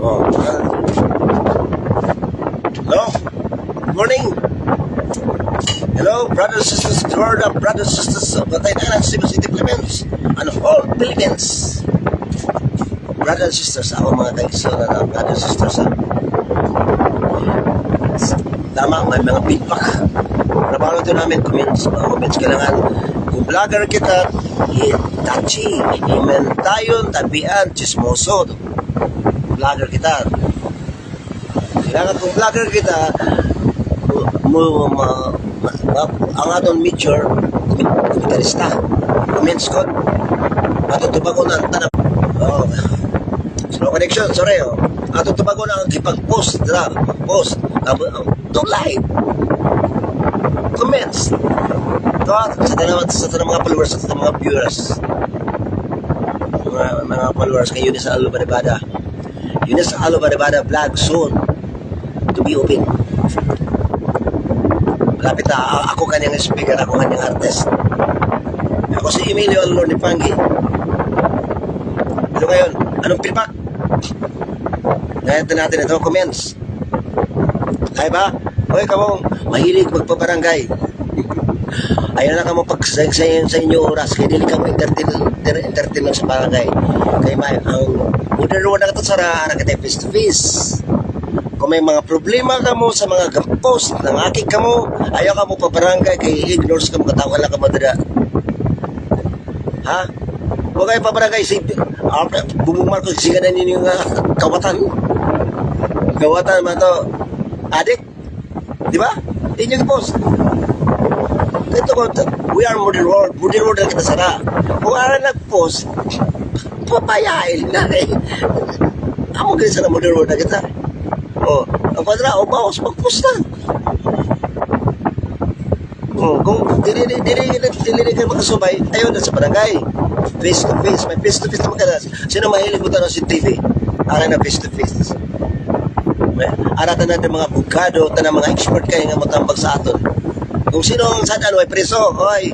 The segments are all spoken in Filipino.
Oh. Hello? Good morning. Hello, brothers and sisters, brothers and sisters of Bataytanan, Cebu City, Philippines, and all Philippines. Brothers and sisters, ako mga kaibigan na brothers and sisters. Tama, may mga feedback. Trabaho ito namin, comments, kailangan. Kung vlogger kita, touchy, imentayon, tabian, chismoso. Vlogger kita. Kailangan kung vlogger kita, ang atong major, komentarista. Comments ko. Matutubag ko na ang tanap. Slow connection, sorry. Atong tubag ko na ang kipag-post. Post. To live. Comments. Sa mga followers, sa mga viewers. Mga followers kay Eunice Alo-Baribada. Eunice Alo-Baribada vlog soon to be open. Malapit na ako kanyang speaker, ako kanyang artist. Ako si Emilio Alor ni Pangi. Ito ngayon, anong feedback? Ngayon natin ito, comments. Kaya ba? Hoy, kamong mahilig magpabarangay. Ayaw na kamo pagsayin sa inyo oras. Kaya dili kamo entertain sa barangay. Kaya ang modern na ito sa kita face to face. Kung may mga problema kamo sa mga post ng aking kamo, ayaw kamo pabarangay. Kaya ignores kamo katawa lang kamo dada. Ha? Huwag kayo pabarangay. Bumumar ko siya na ninyo nga kawatan. Kawatan man to. Adik, di ba? Inyo post. Ito ko, we are modern world. Modern world kita sana. Kung ara nag-post, papayail na eh. Amo ganyan sana modern world na kita. O, ang padra, o bawas, mag-post na. O, kung dili kayo makasubay, ayun na sa barangay. Face to face. May face to face naman ka. Sino mahilig mo tanong si TV? Ara na face to face. Aratan natin mga bugado, tanang mga expert kayo nga matambag sa aton. Kung sino ang sadan, ay preso, oy.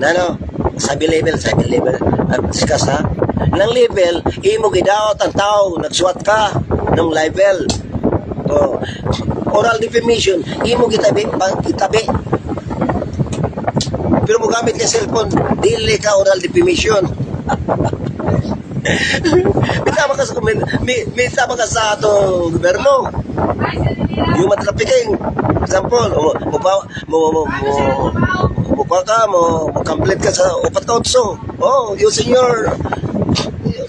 Nano, sabi level, at discuss ha. Nang level, imo gidaot ang tao, nagsuwat ka ng level. O, oral defamation, imo gitabi. Pero mo gamit ka cellphone, dili ka oral defamation. May tama ka sa atong gobyerno. Yung matrapiking. Example, complete ka sa upat kautso. Oh, using your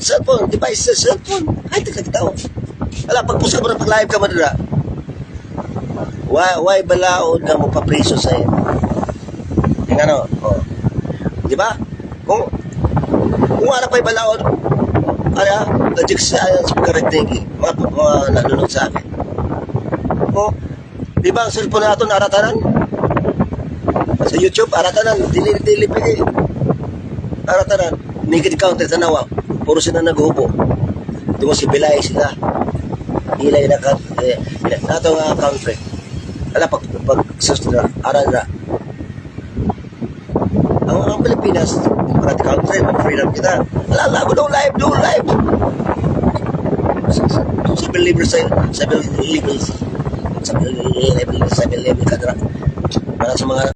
cellphone, devices, cellphone. Ay, tagkagitaw. Wala, pagpusa mo na pag-live ka madala. Why balaod na mo papriso sa iyo? Yung ano, oh. Di ba? Kung wala pa'y balaod, tajik sa pagkarating mga nanonood sa akin. O, di ba ang cellphone natin aratanan? Sa YouTube, aratanan, dili pigi. Aratanan, naked counter tanawa, puro sila naghubo. Tungo si Bilay sila. Ilay na nato nga country. Ala, pag-sustra, arana. Ang Pilipinas, parang country, mag-freedom kita. Alala ko, do live. Sabi level kadra. Para sa mga